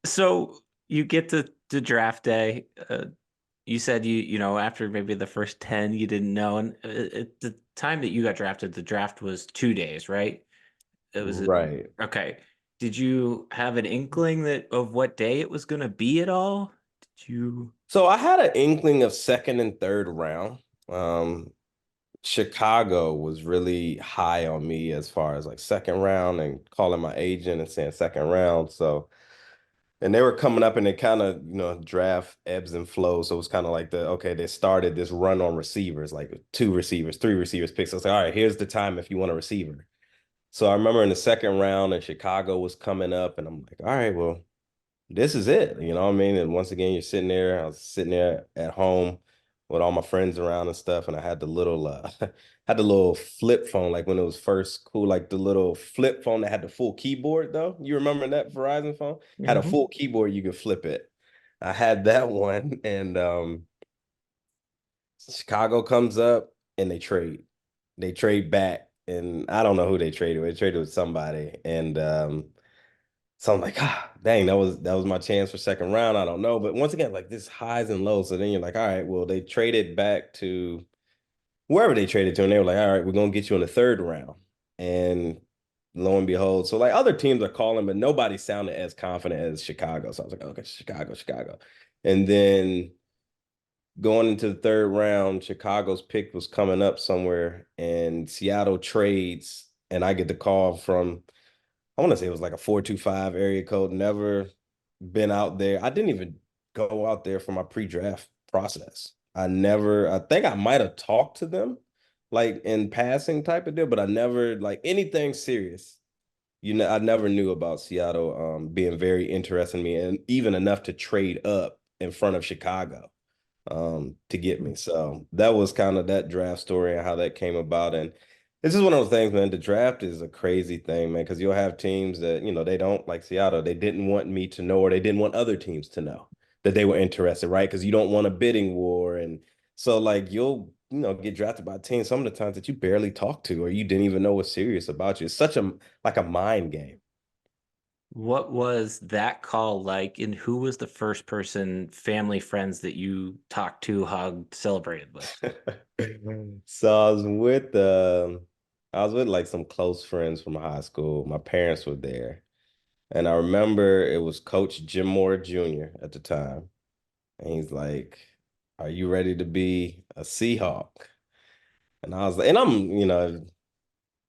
So you get to draft day. You said after maybe the first 10 you didn't know, and at the time that you got drafted, the draft was 2 days, right? It was Right. okay. Did you have an inkling that of what day it was going to be at all? Did you? So I had an inkling of second and third round. Um, Chicago was really high on me as far as like second round and calling my agent and saying second round. So, and they were coming up and they kind of, draft ebbs and flows. So it was kind of like okay, they started this run on receivers, like two receivers, three receivers picks. So I was like, all right, here's the time if you want a receiver. So I remember in the second round and Chicago was coming up and I'm like, all right, well, this is it. You know what I mean? And once again, you're sitting there. I was sitting there at home with all my friends around and stuff, and I had the little had the little flip phone, like when it was first cool, like the little flip phone that had the full keyboard though. You remember that Verizon phone? Had a Mhm. full keyboard, you could flip it. I had that one, and Chicago comes up and they trade. They trade back, and I don't know who they traded with. They traded with somebody, and so I'm like, dang, that was my chance for second round. I don't know. But once again, like this highs and lows. So then you're like, all right, well, they traded back to wherever they traded to, and they were like, all right, we're gonna get you in the third round. And lo and behold, so like other teams are calling, but nobody sounded as confident as Chicago. So I was like, okay, Chicago, Chicago. And then going into the third round, Chicago's pick was coming up somewhere, and Seattle trades, and I get the call from I want to say it was like a 425 area code. Never been out there. I didn't even go out there for my pre-draft process. I think I might have talked to them like in passing type of deal, but I never like anything serious. I never knew about Seattle being very interested in me and even enough to trade up in front of Chicago to get me. So that was kind of that draft story and how that came about. And this is one of those things, man. The draft is a crazy thing, man, because you'll have teams that, they don't like Seattle. They didn't want me to know, or they didn't want other teams to know that they were interested, right? Because you don't want a bidding war. And so like you'll, get drafted by a team some of the times that you barely talk to or you didn't even know was serious about you. It's such a like a mind game. What was that call like, and who was the first person, family, friends that you talked to, hugged, celebrated with? So I was with like some close friends from high school. My parents were there. And I remember it was Coach Jim Moore Jr. at the time. And he's like, are you ready to be a Seahawk? And I was like, and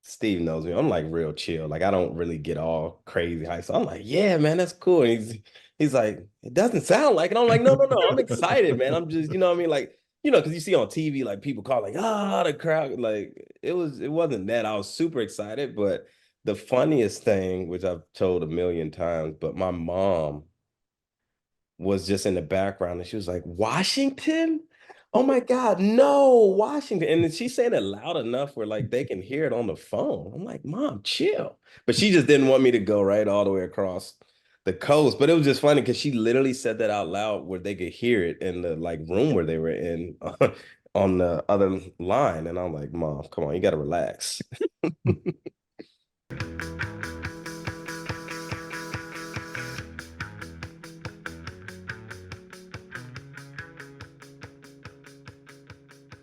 Steve knows me. I'm like real chill. Like I don't really get all crazy hype. So I'm like, yeah, man, that's cool. And he's like, it doesn't sound like it. I'm like, no, no, no. I'm excited, man. I'm just, you know what I mean? Like, because you see on TV, like people call like, the crowd. Like it wasn't that. I was super excited. But the funniest thing, which I've told a million times, but my mom was just in the background and she was like, Washington? Oh my God, no, Washington. And then she's saying it loud enough where like they can hear it on the phone. I'm like, Mom, chill. But she just didn't want me to go right all the way across the coast. But it was just funny because she literally said that out loud where they could hear it in the like room where they were in on the other line. And I'm like, Mom, come on, you gotta relax.